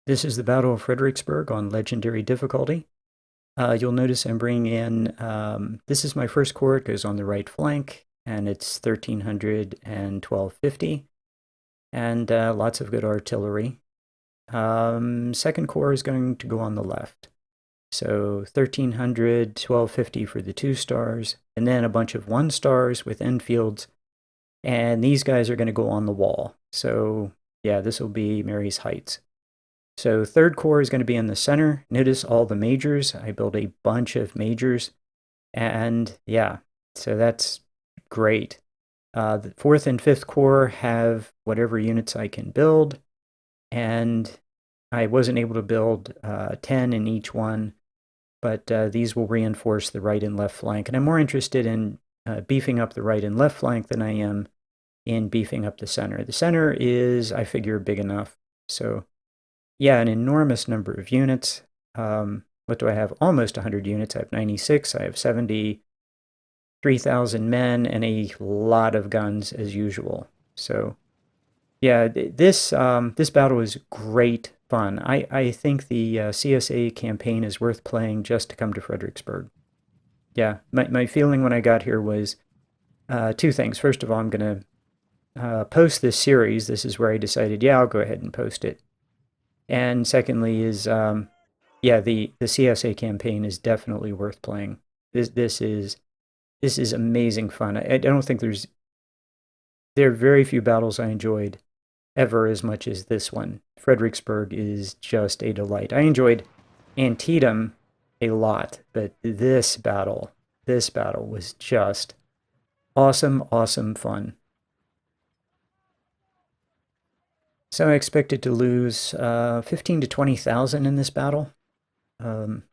This is the Battle of Fredericksburg on Legendary difficulty. You'll notice I'm bringing in, this is my first corps, it goes on the right flank, and it's 1300 and 1250, and lots of good artillery. Second corps is going to go on the left. So 1300, 1250 for the 2 stars, and then a bunch of 1 stars with Enfields, and these guys are going to go on the wall. So yeah, this will be Mary's Heights. So third corps is going to be in the center. Notice all the majors. I built a bunch of majors. And yeah, so that's great. The fourth and fifth corps have whatever units I can build. And I wasn't able to build 10 in each one, but these will reinforce the right and left flank. And I'm more interested in beefing up the right and left flank than I am in beefing up the center. The center is, I figure, big enough. So yeah, an enormous number of units. What do I have? Almost 100 units. I have 96. I have 73,000 men and a lot of guns as usual. So yeah, this battle is great fun. I think the CSA campaign is worth playing just to come to Fredericksburg. Yeah, my feeling when I got here was two things. First of all, I'm going to post this series. This is where I decided, yeah, I'll go ahead and post it. And secondly is, yeah, the CSA campaign is definitely worth playing. This is amazing fun. I don't think there are very few battles I enjoyed ever as much as this one. Fredericksburg is just a delight. I enjoyed Antietam a lot, but this battle was just awesome, awesome fun. So I expected to lose 15 to 20,000 in this battle. Um,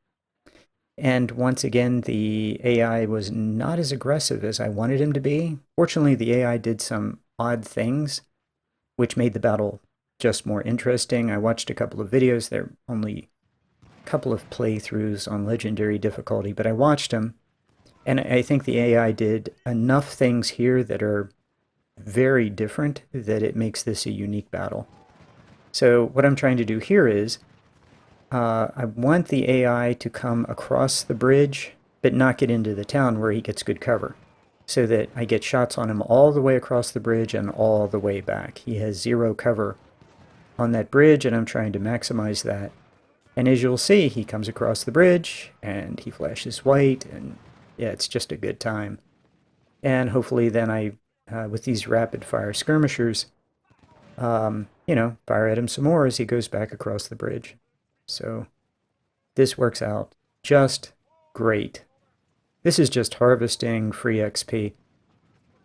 and once again, the AI was not as aggressive as I wanted him to be. Fortunately, the AI did some odd things, which made the battle just more interesting. I watched a couple of videos. There are only a couple of playthroughs on Legendary difficulty, but I watched them, and I think the AI did enough things here that are very different that it makes this a unique battle. So what I'm trying to do here is I want the AI to come across the bridge, but not get into the town where he gets good cover, so that I get shots on him all the way across the bridge and all the way back. He has zero cover on that bridge, and I'm trying to maximize that. And as you'll see, he comes across the bridge, and he flashes white, and yeah, it's just a good time. And hopefully then with these rapid-fire skirmishers, fire at him some more as he goes back across the bridge. So this works out just great. This is just harvesting free XP.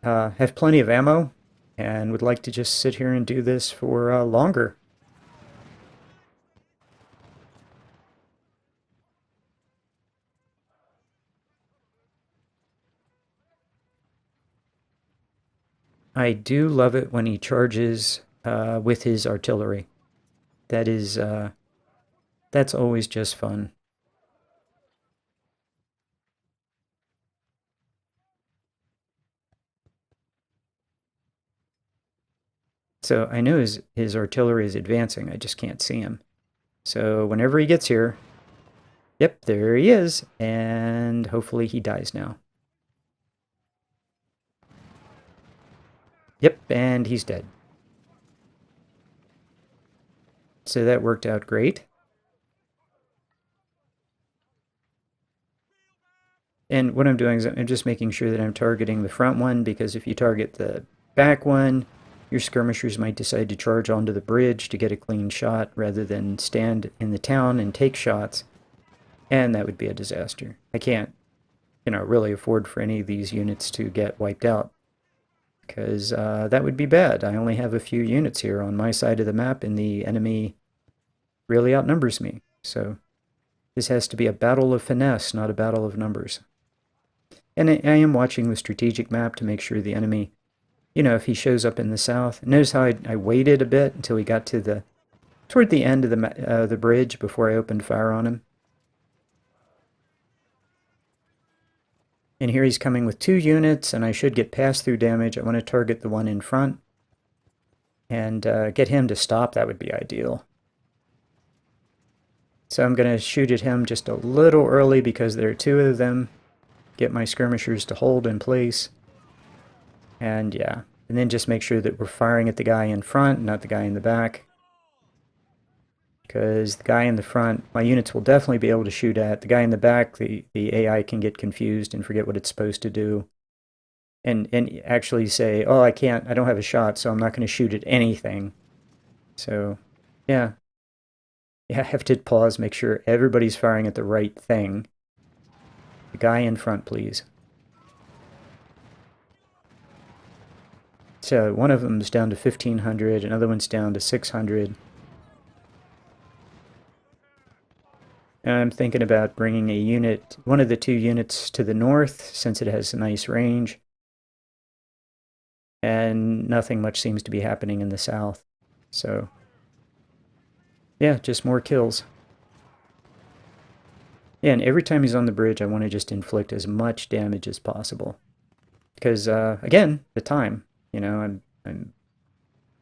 Have plenty of ammo and would like to just sit here and do this for longer. I do love it when he charges with his artillery. That is, that's always just fun. So I know his artillery is advancing, I just can't see him. So whenever he gets here, yep, there he is, and hopefully he dies now. Yep, and he's dead. So that worked out great. And what I'm doing is I'm just making sure that I'm targeting the front one, because if you target the back one, your skirmishers might decide to charge onto the bridge to get a clean shot rather than stand in the town and take shots, and that would be a disaster. I can't, really afford for any of these units to get wiped out, because that would be bad. I only have a few units here on my side of the map, and the enemy really outnumbers me. So this has to be a battle of finesse, not a battle of numbers. And I am watching the strategic map to make sure the enemy, if he shows up in the south. Notice how I waited a bit until he got to toward the end of the bridge before I opened fire on him. And here he's coming with 2 units, and I should get pass-through damage. I want to target the one in front and get him to stop. That would be ideal. So I'm going to shoot at him just a little early because there are two of them. Get my skirmishers to hold in place. And yeah, and then just make sure that we're firing at the guy in front, not the guy in the back. Because the guy in the front, my units will definitely be able to shoot at. The guy in the back, the AI can get confused and forget what it's supposed to do. And actually say, oh, I don't have a shot, so I'm not going to shoot at anything. So, yeah. I have to pause, make sure everybody's firing at the right thing. The guy in front, please. So one of them's down to 1,500, another one's down to 600. And I'm thinking about bringing a unit, one of the two units to the north, since it has a nice range. And nothing much seems to be happening in the south. So, yeah, just more kills. Yeah, and every time he's on the bridge, I want to just inflict as much damage as possible. Because, again, the time, you know,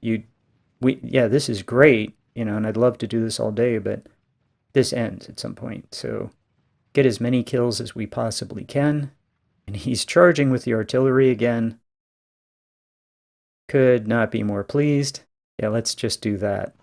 yeah, this is great, you know, and I'd love to do this all day, but this ends at some point. So get as many kills as we possibly can. And he's charging with the artillery again. Could not be more pleased. Yeah, let's just do that.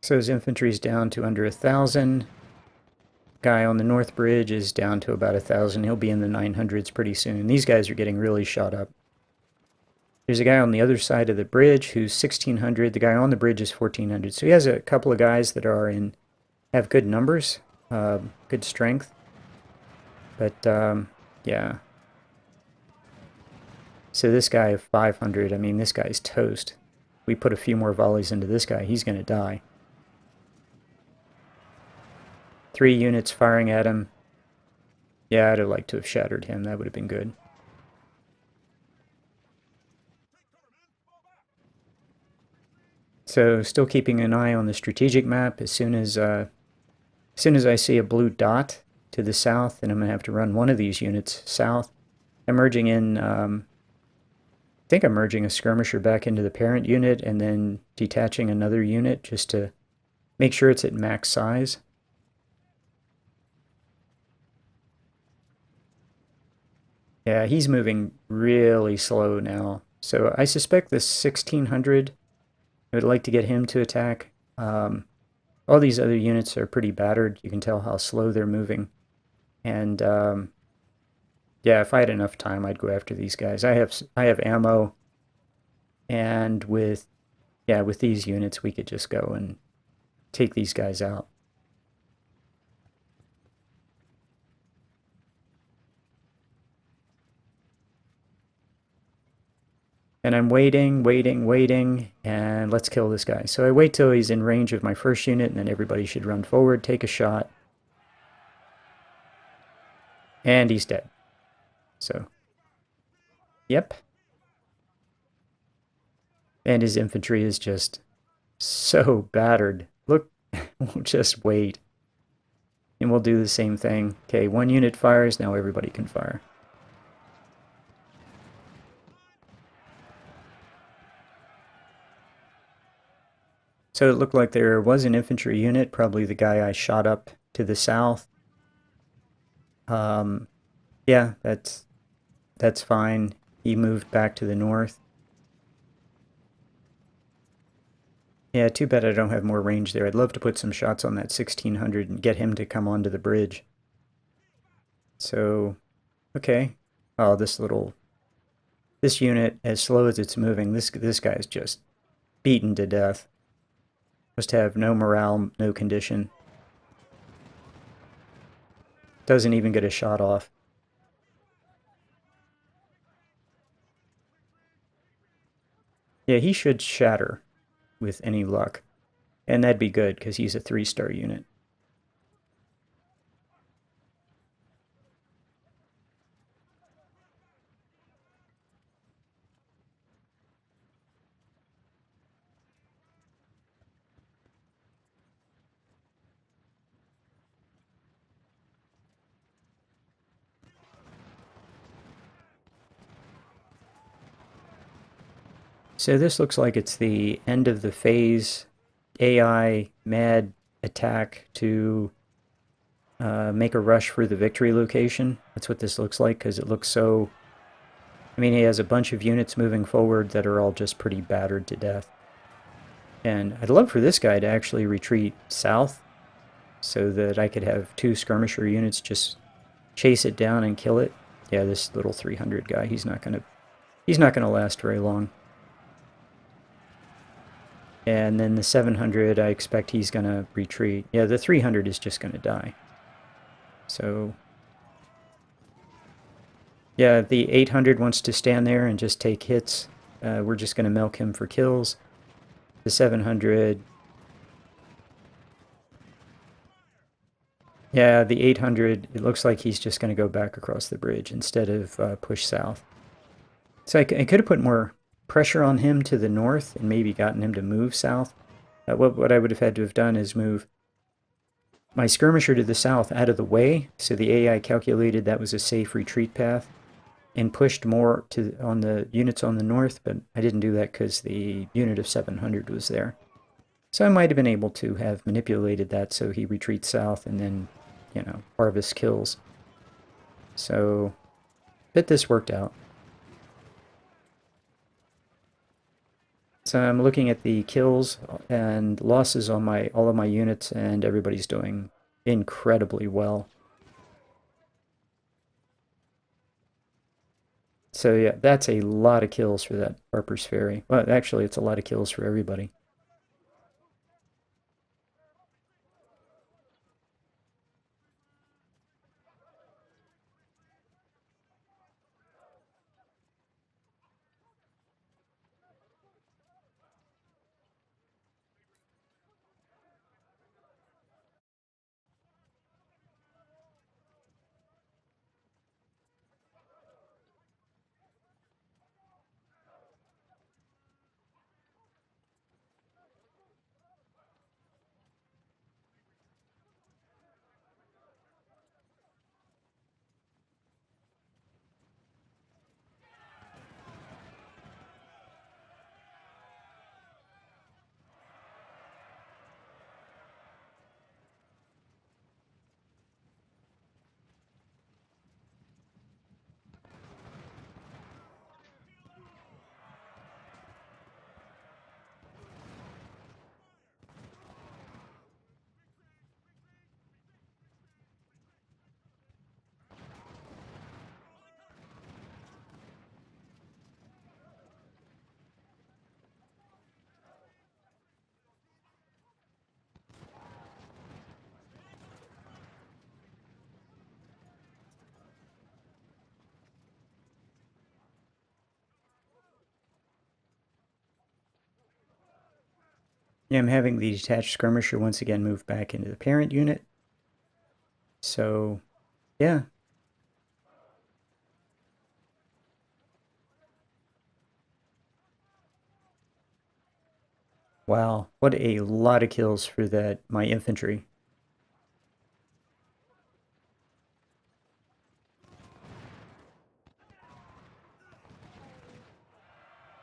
So his infantry's down to under 1,000. Guy on the north bridge is down to about 1,000. He'll be in the 900s pretty soon. These guys are getting really shot up. There's a guy on the other side of the bridge who's 1,600. The guy on the bridge is 1,400. So he has a couple of guys that have good numbers, good strength. But, yeah. So this guy of 500, I mean, this guy's toast. We put a few more volleys into this guy, he's going to die. 3 units firing at him. Yeah, I'd have liked to have shattered him. That would have been good. So still keeping an eye on the strategic map. As soon as I see a blue dot to the south, then I'm going to have to run one of these units south. I'm merging in, I think I'm merging a skirmisher back into the parent unit and then detaching another unit just to make sure it's at max size. Yeah, he's moving really slow now. So I suspect this 1,600, I would like to get him to attack. All these other units are pretty battered. You can tell how slow they're moving. And yeah, if I had enough time, I'd go after these guys. I have ammo, and with these units, we could just go and take these guys out. And I'm waiting, and let's kill this guy. So I wait till he's in range of my first unit, and then everybody should run forward, take a shot. And he's dead. So, yep. And his infantry is just so battered. Look, we'll just wait. And we'll do the same thing. Okay, 1 unit fires, now everybody can fire. So it looked like there was an infantry unit, probably the guy I shot up to the south. Yeah, that's fine. He moved back to the north. Yeah, too bad I don't have more range there. I'd love to put some shots on that 1,600 and get him to come onto the bridge. So, okay. Oh, this unit, as slow as it's moving, this guy's just beaten to death. Must have no morale, no condition. Doesn't even get a shot off. Yeah, he should shatter with any luck. And that'd be good, because he's a 3-star unit. So this looks like it's the end of the phase AI mad attack to make a rush for the victory location. That's what this looks like because it looks so. I mean, he has a bunch of units moving forward that are all just pretty battered to death. And I'd love for this guy to actually retreat south so that I could have two skirmisher units just chase it down and kill it. Yeah, this little 300 guy, he's not gonna last very long. And then the 700, I expect he's gonna retreat. Yeah, the 300 is just gonna die. So yeah, the 800 wants to stand there and just take hits. We're just gonna milk him for kills. The 700, yeah, the 800, it looks like he's just gonna go back across the bridge instead of push south. So I could have put more pressure on him to the north and maybe gotten him to move south. What I would have had to have done is move my skirmisher to the south out of the way, so the AI calculated that was a safe retreat path, and pushed more on the units on the north, but I didn't do that because the unit of 700 was there. So I might have been able to have manipulated that so he retreats south and then, harvest kills. So, but this worked out. So I'm looking at the kills and losses on all of my units, and everybody's doing incredibly well. So yeah, that's a lot of kills for that Harper's Ferry. Well, actually, it's a lot of kills for everybody. Yeah, I'm having the detached skirmisher once again move back into the parent unit. So, yeah. Wow, what a lot of kills for my infantry.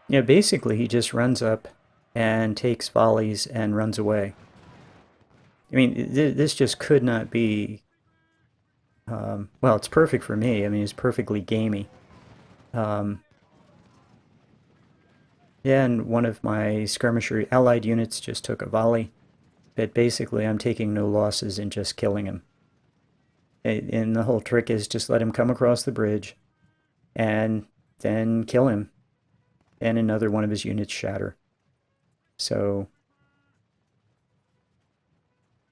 Yeah, basically he just runs up and takes volleys and runs away. I mean, this just could not be. Well, it's perfect for me. I mean, it's perfectly gamey. Um, yeah, and one of my skirmisher allied units just took a volley, but basically I'm taking no losses and just killing him. And the whole trick is just let him come across the bridge and then kill him, and another one of his units shatter. So,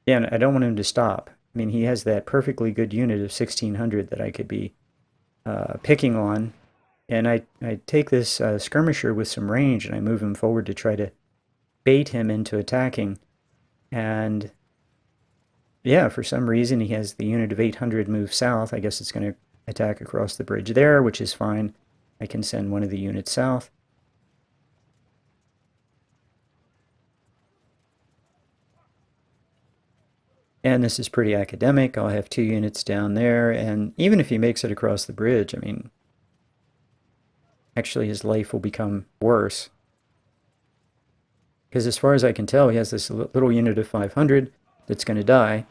yeah, and I don't want him to stop. I mean, he has that perfectly good unit of 1600 that I could be picking on, and I take this skirmisher with some range and I move him forward to try to bait him into attacking. And yeah, for some reason he has the unit of 800 move south. I guess it's going to attack across the bridge there, which is fine. I can send one of the units south. And this is pretty academic. I'll have two units down there, and even if he makes it across the bridge, I mean, actually his life will become worse. Because as far as I can tell, he has this little unit of 500 that's going to die.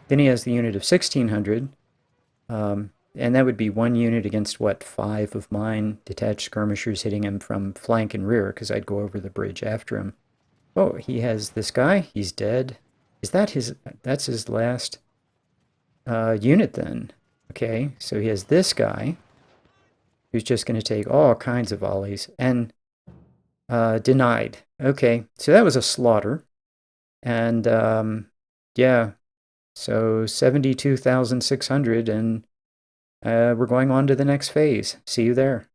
Then he has the unit of 1600, and that would be one unit against, what, five of mine detached skirmishers hitting him from flank and rear, because I'd go over the bridge after him. Oh, he has this guy. He's dead. Is that his? That's his last unit then. Okay, so he has this guy who's just going to take all kinds of volleys and denied. Okay, so that was a slaughter. And yeah, so 72,600, and we're going on to the next phase. See you there.